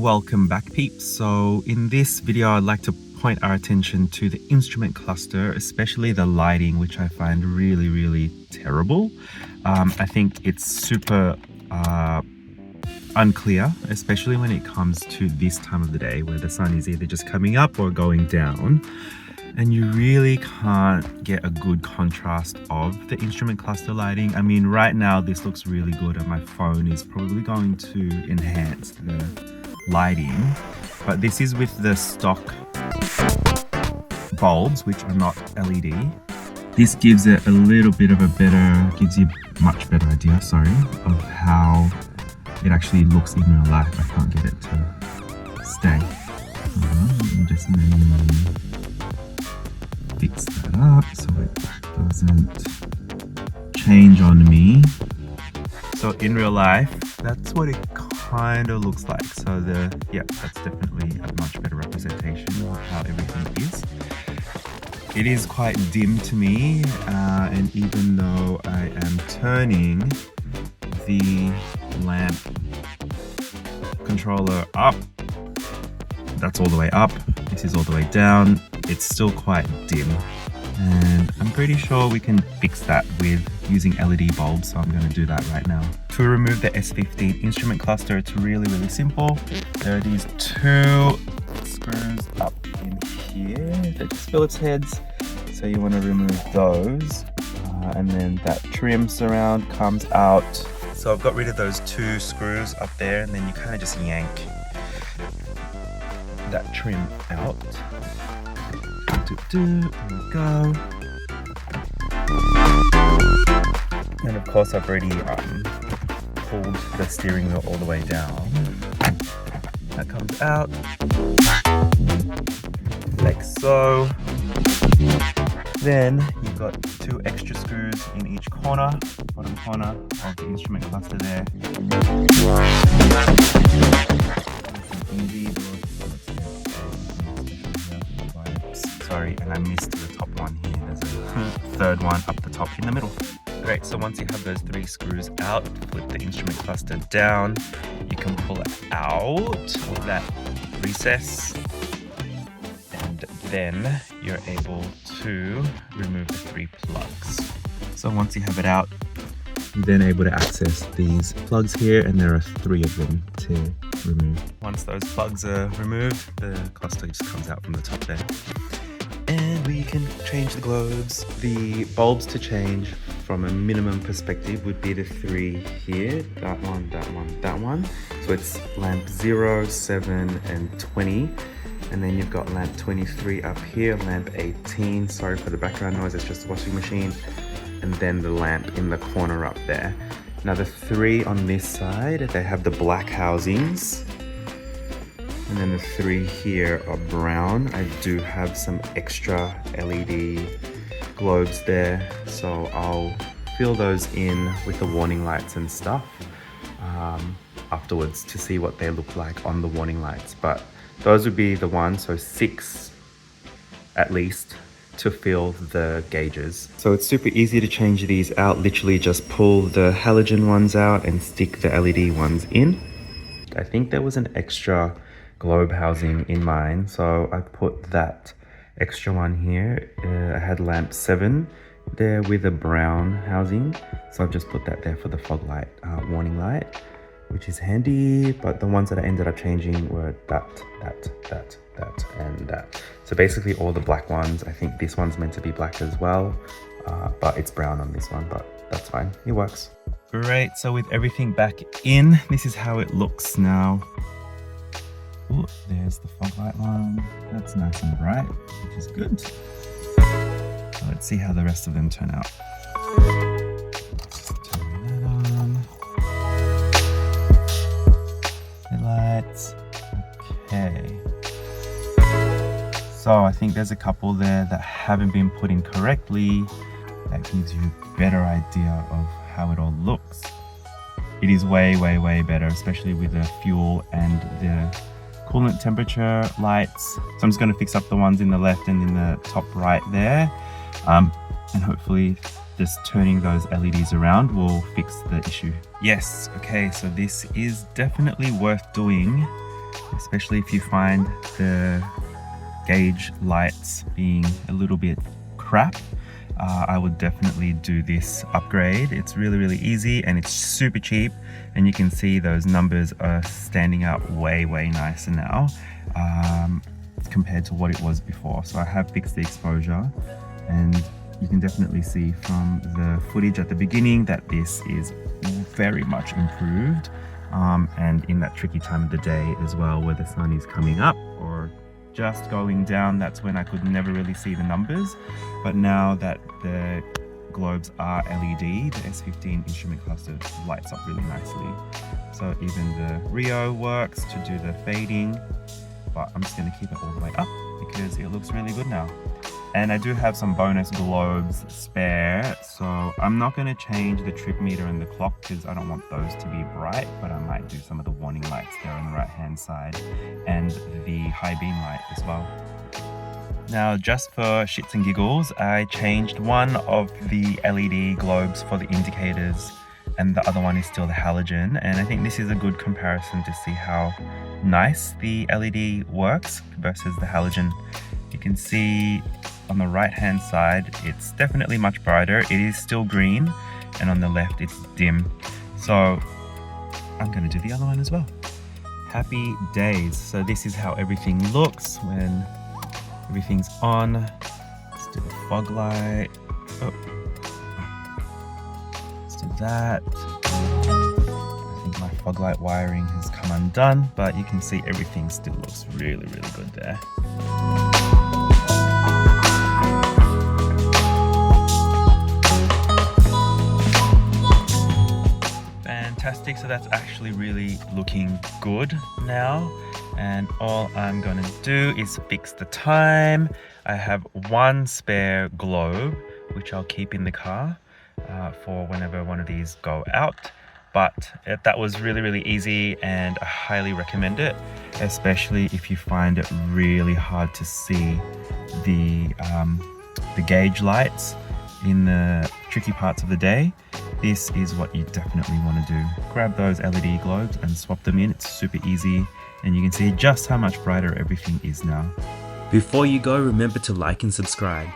Welcome back, peeps. So in this video I'd like to point our attention to the instrument cluster, especially the lighting, which I find really terrible. I think it's super unclear, especially when it comes to this time of the day where the sun is either just coming up or going down, and you really can't get a good contrast of the instrument cluster lighting. I mean, right now this looks really good and my phone is probably going to enhance the lighting, but this is with the stock bulbs, which are not LED. This gives it a little bit of a better, gives you a much better idea, of how it actually looks in real life. I can't get it to stay. Let me just manually fix that up so it doesn't change on me. So in real life, that's what it kind of looks like. So that's definitely a much better representation of how everything is. It is quite dim to me, and even though I am turning the lamp controller up, that's all the way up, this is all the way down, it's still quite dim. And I'm pretty sure we can fix that with using LED bulbs, so I'm going to do that right now. To remove the S15 instrument cluster, it's really simple. There are these two screws up in here, they're just Phillips heads, so you want to remove those, and then that trim surround comes out. So I've got rid of those two screws up there, and then you kind of just yank that trim out. There we go. And of course I've already pulled the steering wheel all the way down. That comes out like so. Then you've got two extra screws in each corner, bottom corner of the instrument cluster there. Easy. Sorry, and I missed the top one here. There's a third one up the top in the middle. Great, so once you have those three screws out, flip the instrument cluster down. You can pull it out of that recess, and then you're able to remove the three plugs. So once you have it out, you're then able to access these plugs here, and there are three of them to remove. Once those plugs are removed, the cluster just comes out from the top there. And we can change the globes. The bulbs to change from a minimum perspective would be the three here. That one, that one, that one. So it's lamp 0, 7, and 20. And then you've got lamp 23 up here, lamp 18. Sorry for the background noise, it's just a washing machine. And then the lamp in the corner up there. Now the three on this side, they have the black housings. And then the three here are brown. I do have some extra LED globes there, so I'll fill those in with the warning lights and stuff afterwards to see what they look like on the warning lights. But those would be the ones, so 6 at least, to fill the gauges. So it's super easy to change these out. Literally just pull the halogen ones out and stick the LED ones in. I think there was an extra globe housing in mine, so I put that extra one here. I had lamp 7 there with a brown housing, so I've just put that there for the fog light warning light, which is handy. But the ones that I ended up changing were that, and that. So basically all the black ones. I think this one's meant to be black as well, but it's brown on this one, but that's fine, it works. Great, so with everything back in, this is how it looks now. Ooh, there's the fog light one. That's nice and bright, which is good. So let's see how the rest of them turn out. Just turn that on. Headlights. Okay. So I think there's a couple there that haven't been put in correctly. That gives you a better idea of how it all looks. It is way better, especially with the fuel and the coolant temperature lights. So I'm just going to fix up the ones in the left and in the top right there, and hopefully just turning those LEDs around will fix the issue. Yes, okay, so this is definitely worth doing especially if you find the gauge lights being a little bit crap. I would definitely do this upgrade. It's really easy and it's super cheap, and you can see those numbers are standing out way nicer now compared to what it was before. So I have fixed the exposure, and you can definitely see from the footage at the beginning that this is very much improved, and in that tricky time of the day as well, where the sun is coming up or just going down, that's when I could never really see the numbers. But now that the globes are LED, the S15 instrument cluster lights up really nicely. So even the Rio works to do the fading, but I'm just going to keep it all the way up because it looks really good now. And I do have some bonus globes spare, so I'm not going to change the trip meter and the clock because I don't want those to be bright, but I might do some of the warning lights there on the right hand side and the high beam light as well. Now, just for shits and giggles, I changed one of the LED globes for the indicators, and the other one is still the halogen, and I think this is a good comparison to see how nice the LED works versus the halogen. You can see on the right hand side it's definitely much brighter. It is still green, and on the left it's dim. So I'm going to do the other one as well. Happy days. So this is how everything looks when everything's on. Let's do the fog light. Oh. Let's do that. I think my fog light wiring has come undone, but you can see everything still looks really good there. Fantastic, so that's actually really looking good now, and all I'm gonna do is fix the time. I have one spare globe which I'll keep in the car for whenever one of these go out, but that was really easy and I highly recommend it, especially if you find it really hard to see the gauge lights in the tricky parts of the day. This is what you definitely want to do. Grab those LED globes and swap them in. It's super easy, and you can see just how much brighter everything is now. Before you go, remember to like and subscribe.